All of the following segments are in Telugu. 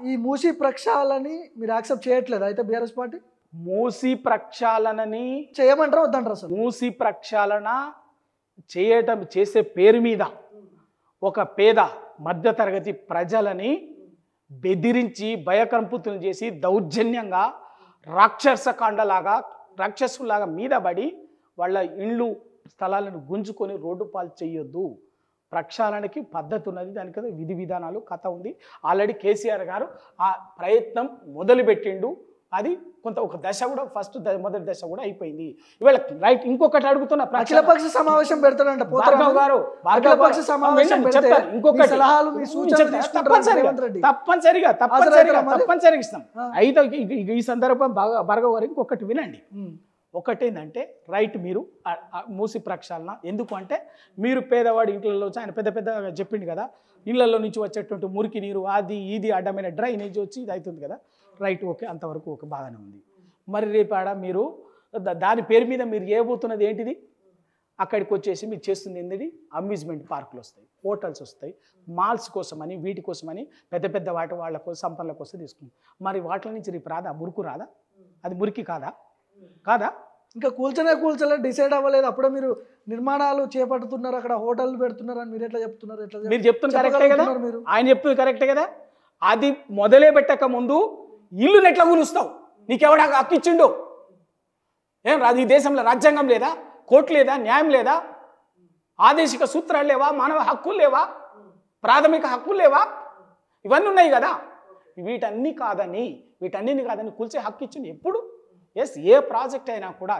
ఈ మూసీ ప్రక్షాళనని మీరు యాక్సెప్ట్ చేయట్లేదు అయితే బీఆర్ఎస్ పార్టీ మూసి ప్రక్షాళనని చేయమంటారా వద్దంటారా అసలు? మూసి ప్రక్షాళన చేసే పేరు మీద ఒక పేద మధ్యతరగతి ప్రజలని బెదిరించి భయకంపుతులు చేసి దౌర్జన్యంగా రాక్షసకాండలాగా రాక్షసులాగా మీద పడి వాళ్ళ ఇండ్లు స్థలాలను గుంజుకొని రోడ్డు పాలు చేయొద్దు. ప్రక్షాళనకి పద్ధతి ఉన్నది, దానికి విధి విధానాలు కథ ఉంది. ఆల్రెడీ కేసీఆర్ గారు ఆ ప్రయత్నం మొదలుపెట్టిండు. అది కొంత ఒక దశ కూడా మొదటి దశ కూడా అయిపోయింది. ఇవాళ రైట్ ఇంకొకటి అడుగుతున్నా, అఖిలపక్ష సమావేశం పెడతాడంట భార్గవ్ గారు. అఖిలపక్ష సమావేశం పెడితే ఇంకొక సలహాలు మీ సూచనలు తప్పనిసరిగా ఇస్తాం. అయితే ఈ సందర్భం భార్గవ్ గారు ఇంకొకటి వినండి. ఒకటేంటంటే రైట్, మీరు మూసి ప్రక్షాళన ఎందుకు అంటే మీరు పేదవాడి ఇంట్లో ఆయన పెద్ద పెద్ద చెప్పిండు కదా, ఇళ్లలో నుంచి వచ్చేటువంటి మురికి నీరు అది ఇది అడ్డమైన డ్రైనేజ్ వచ్చి ఇది అవుతుంది కదా. రైట్, ఓకే, అంతవరకు ఓకే, బాగానే ఉంది. మరి రేపాడ మీరు దాని పేరు మీద మీరు చేయబోతున్నది ఏంటిది? అక్కడికి వచ్చేసి మీరు చేస్తుంది ఏంటిది? అమ్యూజ్మెంట్ పార్కులు వస్తాయి, హోటల్స్ వస్తాయి, మాల్స్ కోసమని వీటి కోసమని పెద్ద పెద్ద వాళ్ళ కోసం సంపన్నుల కోసం తీసుకుంటాం. మరి వాటి నుంచి రేపు రాదా? మురుకు రాదా? అది మురికి కాదా? ఇంకా కూల్చలే డిసైడ్ అవ్వలేదు. అప్పుడే మీరు నిర్మాణాలు చేపడుతున్నారు, అక్కడ హోటల్ పెడుతున్నారు అని మీరు ఎట్లా చెప్తున్నారు? మీరు చెప్తున్నారు కరెక్టే కదా, ఆయన చెప్తుంది కరెక్టే కదా. అది మొదలే పెట్టక ముందు ఇల్లుని ఎట్లా కూలుస్తావు? నీకెవడా హక్కు ఇచ్చిండు? ఏం రాదు? ఈ దేశంలో రాజ్యాంగం లేదా? కోర్టు లేదా? న్యాయం లేదా? ఆదేశిక సూత్రాలు లేవా? మానవ హక్కులు లేవా? ప్రాథమిక హక్కులు లేవా? ఇవన్నీ ఉన్నాయి కదా. వీటన్నిటిని కాదని కూల్చే హక్కు ఇచ్చింది ఎప్పుడు? ఎస్, ఏ ప్రాజెక్ట్ అయినా కూడా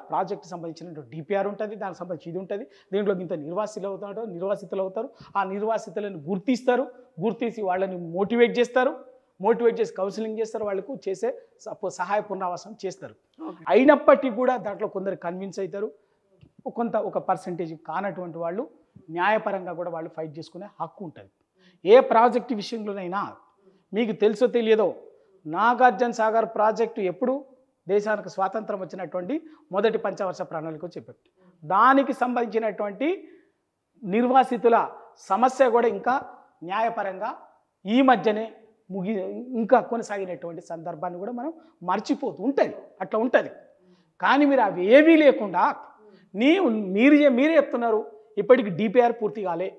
ప్రాజెక్ట్ సంబంధించిన డిపిఆర్ ఉంటుంది, దానికి సంబంధించి ఇది ఉంటుంది. దీంట్లో ఇంత నిర్వాసితులు అవుతారు. ఆ నిర్వాసితులను గుర్తిసి వాళ్ళని మోటివేట్ చేసి కౌన్సిలింగ్ చేస్తారు, వాళ్ళకు చేసే సహాయ పునరావాసం చేస్తారు. అయినప్పటికీ కూడా దాంట్లో కొందరు కన్విన్స్ అవుతారు, ఒక పర్సంటేజ్ కానటువంటి వాళ్ళు న్యాయపరంగా కూడా వాళ్ళు ఫైట్ చేసుకునే హక్కు ఉంటుంది. ఏ ప్రాజెక్టు విషయంలోనైనా మీకు తెలుసో తెలియదో, నాగార్జున సాగర్ ప్రాజెక్టు ఎప్పుడు దేశానికి స్వాతంత్రం వచ్చినటువంటి మొదటి పంచవర్ష ప్రణాళిక చెప్పారు. దానికి సంబంధించినటువంటి నిర్వాసితుల సమస్య కూడా ఇంకా న్యాయపరంగా ఈ మధ్యనే ఇంకా కొనసాగినటువంటి సందర్భాన్ని కూడా మనం మర్చిపోతూ అట్లా ఉంటుంది. కానీ మీరు అవి ఏవీ లేకుండా మీరే చెప్తున్నారు, ఇప్పటికి డిపిఆర్ పూర్తి కాలే,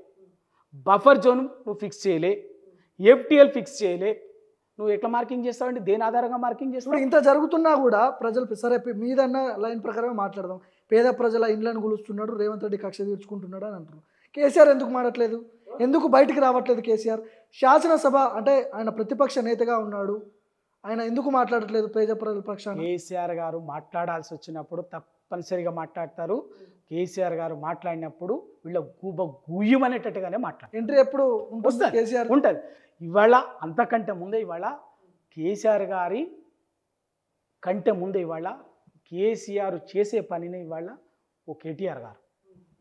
బఫర్ జోన్ నువ్వు ఫిక్స్ చేయలే, ఎఫ్టిఎల్ ఫిక్స్ చేయలే, నువ్వు ఎట్లా మార్కింగ్ చేస్తావండి? దేని ఆధారంగా మార్కింగ్ చేస్తావు? ఇంత జరుగుతున్నా కూడా ప్రజలు సరే మీదన్న లైన్ ప్రకారమే మాట్లాడదాం. పేద ప్రజల ఇండ్లను గులుస్తున్నాడు, రేవంత్ రెడ్డి కక్ష తీర్చుకుంటున్నాడు అని అంటున్నారు. కేసీఆర్ ఎందుకు మాట్లాడలేదు? ఎందుకు బయటికి రావట్లేదు కేసీఆర్? శాసనసభ అంటే ఆయన ప్రతిపక్ష నేతగా ఉన్నాడు, ఆయన ఎందుకు మాట్లాడట్లేదు పేద ప్రజల పక్షాన? కేసీఆర్ గారు మాట్లాడాల్సి వచ్చినప్పుడు తప్పనిసరిగా మాట్లాడతారు. కేసీఆర్ గారు మాట్లాడినప్పుడు వీళ్ళ గుయ్యమనేటట్టుగానే మాట్లాడతారు. ఎంట్రీ ఎప్పుడు ఉంటుంది? కేసీఆర్ ఉంటుంది. ఇవాళ అంతకంటే ముందే కేసీఆర్ గారి కంటే ముందే కేసీఆర్ చేసే పనిని ఓ కేటీఆర్ గారు,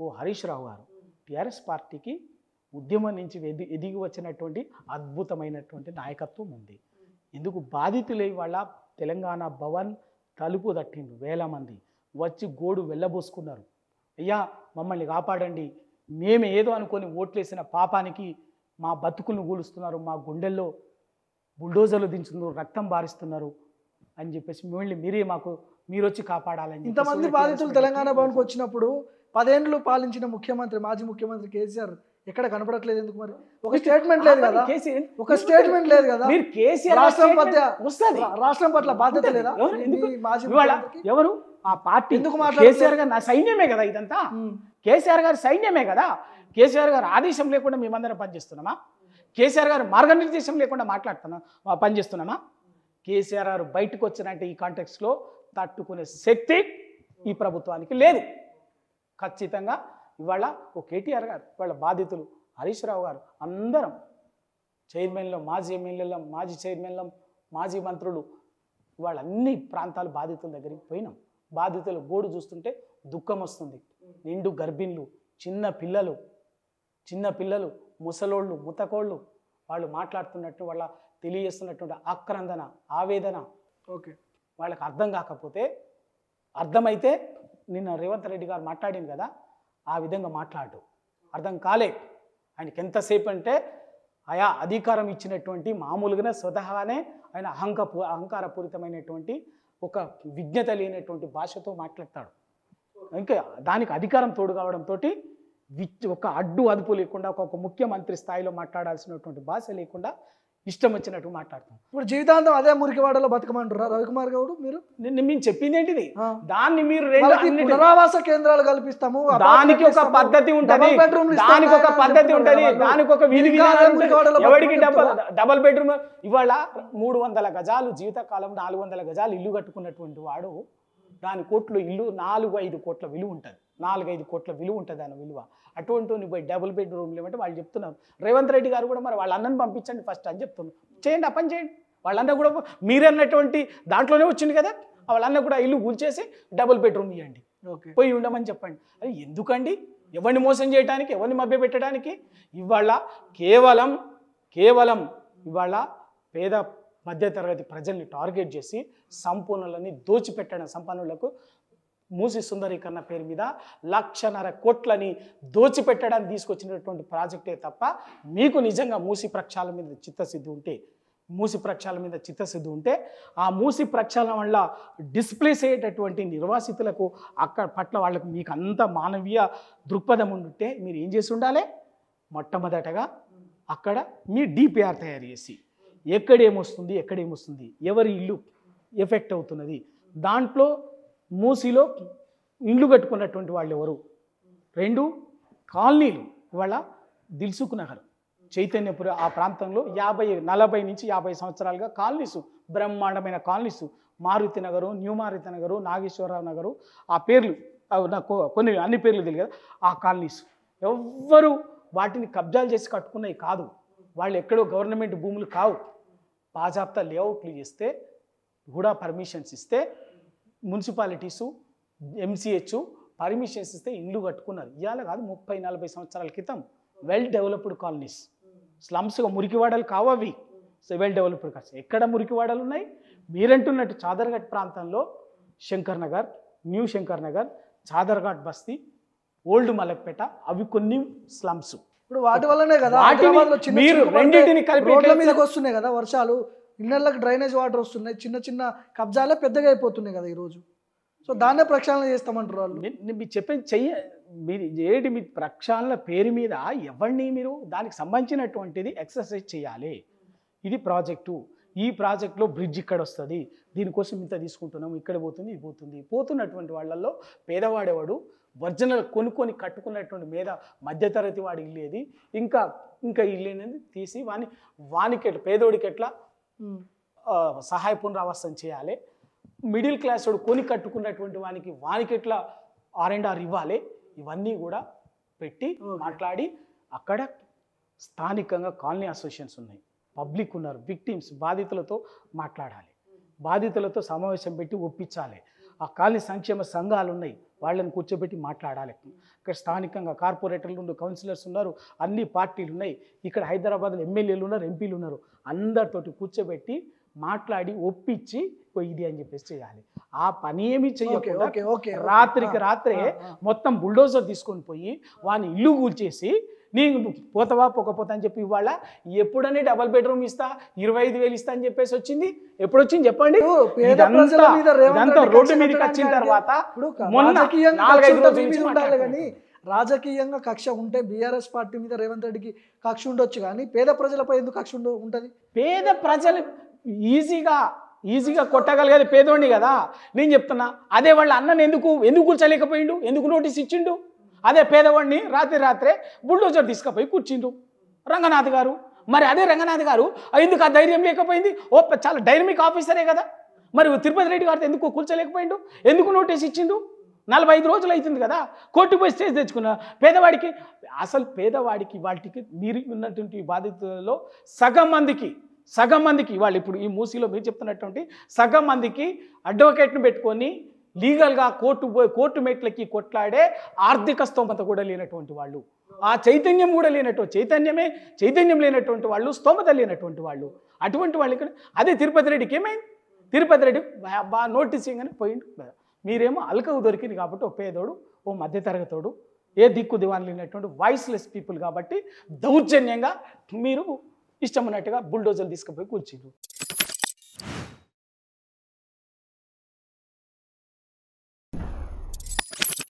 ఓ హరీష్ రావు గారు టీఆర్ఎస్ పార్టీకి ఉద్యమం నుంచి ఎదిగి వచ్చినటువంటి అద్భుతమైనటువంటి నాయకత్వం ఉంది. ఎందుకు బాధితులే తెలంగాణ భవన్ తలుపు తట్టిండు, వేల మంది వచ్చి గోడు వెళ్ళబోసుకున్నారు. అయ్యా మమ్మల్ని కాపాడండి, మేము ఏదో అనుకొని ఓట్లేసిన పాపానికి మా బతుకులను కూలుస్తున్నారు, మా గుండెల్లో బుల్డోజర్లు దించుతున్నారు, రక్తం బారిస్తున్నారు అని చెప్పేసి మీరు వచ్చి కాపాడాలని. ఇంతమంది బాధితులు తెలంగాణ భవన్కి వచ్చినప్పుడు 10 ఏళ్ళు పాలించిన మాజీ ముఖ్యమంత్రి కేసీఆర్ ఎక్కడ కనపడట్లేదు ఎందుకు? మరి ఒక స్టేట్మెంట్ లేదు కదా. రాష్ట్రం పట్ల బాధ్యత లేదా? ఎవరు ఆ పార్టీ ఎందుకు కేసీఆర్ గారు? నా సైన్యమే కదా ఇదంతా, కేసీఆర్ గారి సైన్యమే కదా. కేసీఆర్ గారు ఆదేశం లేకుండా మేమందరం పనిచేస్తున్నామా? కేసీఆర్ గారు మార్గనిర్దేశం లేకుండా పనిచేస్తున్నామా? కేసీఆర్ గారు బయటకు వచ్చినట్టు ఈ కాంటెక్స్లో తట్టుకునే శక్తి ఈ ప్రభుత్వానికి లేదు. ఖచ్చితంగా ఇవాళ ఓ కేటీఆర్ గారు, ఇవాళ బాధితులు హరీష్ రావు గారు, అందరం చైర్మన్లో, మాజీ ఎమ్మెల్యేలం, మాజీ చైర్మన్లం, మాజీ మంత్రులు, ఇవాళ అన్ని ప్రాంతాల బాధితుల దగ్గరికి పోయినాం. బాధితుల గోడు చూస్తుంటే దుఃఖం వస్తుంది. నిండు గర్భిణులు, చిన్న పిల్లలు, ముసలోళ్ళు, ముతకోళ్ళు వాళ్ళు మాట్లాడుతున్నట్టు తెలియజేస్తున్నటువంటి ఆక్రందన, ఆవేదన ఓకే వాళ్ళకి అర్థం కాకపోతే, అర్థమైతే నిన్న రేవంత్ రెడ్డి గారు మాట్లాడింది కదా, ఆ విధంగా అర్థం కాలే. ఆయనకి ఎంతసేపు అంటే ఆయా అధికారం ఇచ్చినటువంటి మామూలుగానే స్వతహానే ఆయన అహంకారపూరితమైనటువంటి ఒక విజ్ఞత లేనటువంటి భాషతో మాట్లాడతాడు. ఇంకా దానికి అధికారం తోడు కావడంతో ఒక అడ్డు అదుపు లేకుండా ఒక ముఖ్యమంత్రి స్థాయిలో మాట్లాడాల్సినటువంటి భాష లేకుండా ఇష్టం వచ్చినట్టు మాట్లాడతాం. ఇప్పుడు జీవితాంతం అదే మురికివాడలో బతకమంటారా రవికుమార్ గౌడ్ మీరు? మేము చెప్పింది ఏంటిది, ఆ. దాన్ని మీరు పునరావాస కేంద్రాలు కల్పిస్తాము, దానికి ఒక పద్ధతి ఉంటది, దానికి ఒక పద్ధతి ఉంటది, దానికి ఒక విధి విధానాలు ఉంటాయి. ఎవరికి డబల్ బెడ్రూమ్ ఇవాళ 300 గజాలు జీవితకాలం 400 గజాలు ఇల్లు కట్టుకున్నటువంటి వాడు దాని కోట్లు ఇల్లు 4-5 కోట్ల విలువ ఉంటుంది, 4-5 కోట్ల విలువ ఉంటుంది దాని విలువ. అటువంటి పోయి డబుల్ బెడ్రూమ్లు ఏమంటే వాళ్ళు చెప్తున్నారు. రేవంత్ రెడ్డి గారు కూడా మరి వాళ్ళ అన్నని పంపించండి ఫస్ట్ అని చెప్తున్నారు. చేయండి, ఆ పని చేయండి. వాళ్ళన్న కూడా మీరన్నటువంటి దాంట్లోనే వచ్చింది కదా, వాళ్ళన్న కూడా ఇల్లు కూల్చేసి డబుల్ బెడ్రూమ్ ఇవ్వండి, పోయి ఉండమని చెప్పండి. అది ఎందుకండి? ఎవరిని మోసం చేయడానికి, ఎవరిని మభ్య పెట్టడానికి? ఇవాళ కేవలం ఇవాళ పేద మధ్యతరగతి ప్రజల్ని టార్గెట్ చేసి సంపన్నులని దోచిపెట్టడం, సంపన్నులకు మూసి సుందరీకరణ పేరు మీద 1,00,000 కోట్లని దోచిపెట్టడానికి తీసుకొచ్చినటువంటి ప్రాజెక్టే తప్ప మీకు నిజంగా మూసి ప్రక్షాళన మీద చిత్తశుద్ధి ఉంటే ఆ మూసి ప్రక్షాళన వల్ల డిస్ప్లేస్ అయ్యేటటువంటి నిర్వాసితులకు అక్కడ పట్ల వాళ్ళకు మీకు అంత మానవీయ దృక్పథం ఉంటే మీరు ఏం చేసి ఉండాలి? మొట్టమొదటగా అక్కడ మీ డిపిఆర్ తయారు చేసి ఎక్కడేమొస్తుంది ఎవరి ఇల్లు ఎఫెక్ట్ అవుతున్నది, దాంట్లో మూసిలో ఇండ్లు కట్టుకున్నటువంటి వాళ్ళు ఎవరు, 2 కాలనీలు ఇవాళ దిల్సుఖ్ నగర్ చైతన్యపుర ఆ ప్రాంతంలో 40 నుంచి 50 సంవత్సరాలుగా కాలనీసు, బ్రహ్మాండమైన కాలనీసు, మారుతి నగరు, న్యూ మారుతి నగరు, నాగేశ్వరరావు నగరు, ఆ పేర్లు నాకు అన్ని పేర్లు తెలియదు. ఆ కాలనీసు ఎవ్వరు వాటిని కబ్జాలు చేసి కట్టుకున్నవి కాదు, వాళ్ళు ఎక్కడో గవర్నమెంట్ భూములు కావు. బాజాప్తా లేఅవుట్లు చేస్తే కూడా పర్మిషన్స్ ఇస్తే మున్సిపాలిటీసు MCH పర్మిషన్స్ ఇస్తే ఇండ్లు కట్టుకున్నారు. ఇవాళ కాదు, 30-40 సంవత్సరాల క్రితం వెల్ డెవలప్డ్ కాలనీస్, స్లమ్స్గా మురికివాడలు కావు అవి, వెల్ డెవలప్డ్ కాల్స్. ఎక్కడ మురికివాడలు ఉన్నాయి? మీరంటున్నట్టు చాదర్ఘాట్ ప్రాంతంలో శంకర్ నగర్, న్యూ శంకర్ నగర్, చాదర్ఘాట్ బస్తీ, ఓల్డ్ మలక్పేట, అవి కొన్ని స్లమ్స్. ఇప్పుడు వాటి వల్లనే కదా మీరు రెండింటిని కలిపి రోడ్ల మీదకి వస్తున్నాయి కదా వర్షాలు, ఇళ్ళకి డ్రైనేజ్ వాటర్ వస్తున్నాయి, చిన్న కబ్జాలే పెద్దగా అయిపోతున్నాయి కదా ఈరోజు. సో దాన్నే ప్రక్షాళన చేస్తామంటారు వాళ్ళు. మీరు చెప్పేది మీరు మీ ప్రక్షాళన పేరు మీద ఎవరిని మీరు దానికి సంబంధించినటువంటిది ఎక్సర్సైజ్ చేయాలి. ఇది ప్రాజెక్టు, ఈ ప్రాజెక్టులో బ్రిడ్జ్ ఇక్కడ వస్తుంది, దీనికోసం ఇంత తీసుకుంటున్నాం, ఇక్కడ పోతుంది, ఇది పోతుంది. పోతున్నటువంటి వాళ్ళల్లో పేదవాడేవాడు ఒరిజినల్ కొనుక్కొని కట్టుకున్నటువంటి మధ్యతరగతి వాడి ఇల్లు ఏది, ఇంకా ఇల్లు అనేది తీసి వానికి పేదోడికి ఎట్లా సహాయ పునరావాసం చేయాలి, మిడిల్ క్లాస్ వాడు కొని కట్టుకున్నటువంటి వానికి ఎట్లా R&R ఇవ్వాలి, ఇవన్నీ కూడా పెట్టి మాట్లాడి అక్కడ స్థానికంగా కాలనీ అసోసియేషన్స్ ఉన్నాయి, పబ్లిక్ ఉన్నారు, విక్టిమ్స్ బాధితులతో మాట్లాడాలి, బాధితులతో సమావేశం పెట్టి ఒప్పించాలి. ఆ కాలనీ సంక్షేమ సంఘాలు ఉన్నాయి, వాళ్ళని కూర్చోబెట్టి మాట్లాడాలి. ఇక్కడ స్థానికంగా కార్పొరేటర్లు ఉన్నారు, కౌన్సిలర్స్ ఉన్నారు, అన్ని పార్టీలు ఉన్నాయి. ఇక్కడ హైదరాబాద్లో ఎమ్మెల్యేలు ఉన్నారు, ఎంపీలు ఉన్నారు. అందరితోటి కూర్చోబెట్టి మాట్లాడి ఒప్పించి ఇది అని చెప్పేసి చేయాలి. ఆ పని ఏమి చేయకుండా రాత్రికి రాత్రే మొత్తం బుల్డోజర్ తీసుకొని పోయి వాని ఇల్లు కూల్చేసి నీకు పోతావా పోకపోతా అని చెప్పి ఇవాళ ఎప్పుడనే డబల్ బెడ్రూమ్ ఇస్తా 25,000 ఇస్తా అని చెప్పేసి వచ్చింది. ఎప్పుడు వచ్చింది చెప్పండి? ఇదంతా రోడ్డు మీదకి వచ్చిన తర్వాత రాజకీయంగా కక్ష ఉంటే బీఆర్ఎస్ పార్టీ మీద రేవంత్ రెడ్డికి కక్ష ఉండొచ్చు, కానీ పేద ప్రజలపై ఎందుకు కక్ష ఉంటుంది? పేద ప్రజలు ఈజీగా కొట్టగలిగేది పేదోడిని కదా నేను చెప్తున్నా. అదే వాళ్ళ అన్నని ఎందుకు కూర్చోలేకపోయిండు, ఎందుకు నోటీస్ ఇచ్చిండు? అదే పేదవాడిని రాత్రే బుల్డోజర్ తీసుకుపోయి కూర్చిండు రంగనాథ్ గారు. మరి అదే రంగనాథ్ గారు ఎందుకు ఆ ధైర్యం లేకపోయింది? చాలా డైనమిక్ ఆఫీసరే కదా, మరి తిరుపతి రెడ్డి గారితో ఎందుకు కూర్చోలేకపోయిండు, ఎందుకు నోటీస్ ఇచ్చిండు? 45 రోజులు అవుతుంది కదా, కోర్టు పోయి స్టేజ్ తెచ్చుకున్నా. పేదవాడికి వాటికి మీరు ఉన్నటువంటి బాధితులలో సగం మందికి వాళ్ళు ఇప్పుడు ఈ మూసీలో మీరు చెప్తున్నటువంటి సగం మందికి అడ్వకేట్ను పెట్టుకొని లీగల్గా కోర్టు మెట్లకి కొట్లాడే ఆర్థిక స్తోమత కూడా లేనటువంటి వాళ్ళు, ఆ చైతన్యం కూడా చైతన్యం లేనటువంటి వాళ్ళు, స్తోమత లేనటువంటి వాళ్ళు, అటువంటి వాళ్ళకి అదే తిరుపతి రెడ్డికి ఏమైంది? తిరుపతి రెడ్డి బాగా నోటీసింగ్ అని పోయిండు. మీరేమో అల్కవు దొరికింది కాబట్టి ఓ పేదోడు, ఓ మధ్యతరగతోడు, ఏ దిక్కు దివాన్ లేనటువంటి వాయిస్లెస్ పీపుల్ కాబట్టి దౌర్జన్యంగా మీరు ఇష్టం ఉన్నట్టుగా బుల్డోజర్లు తీసుకుపోయి కూర్చుండ్రు.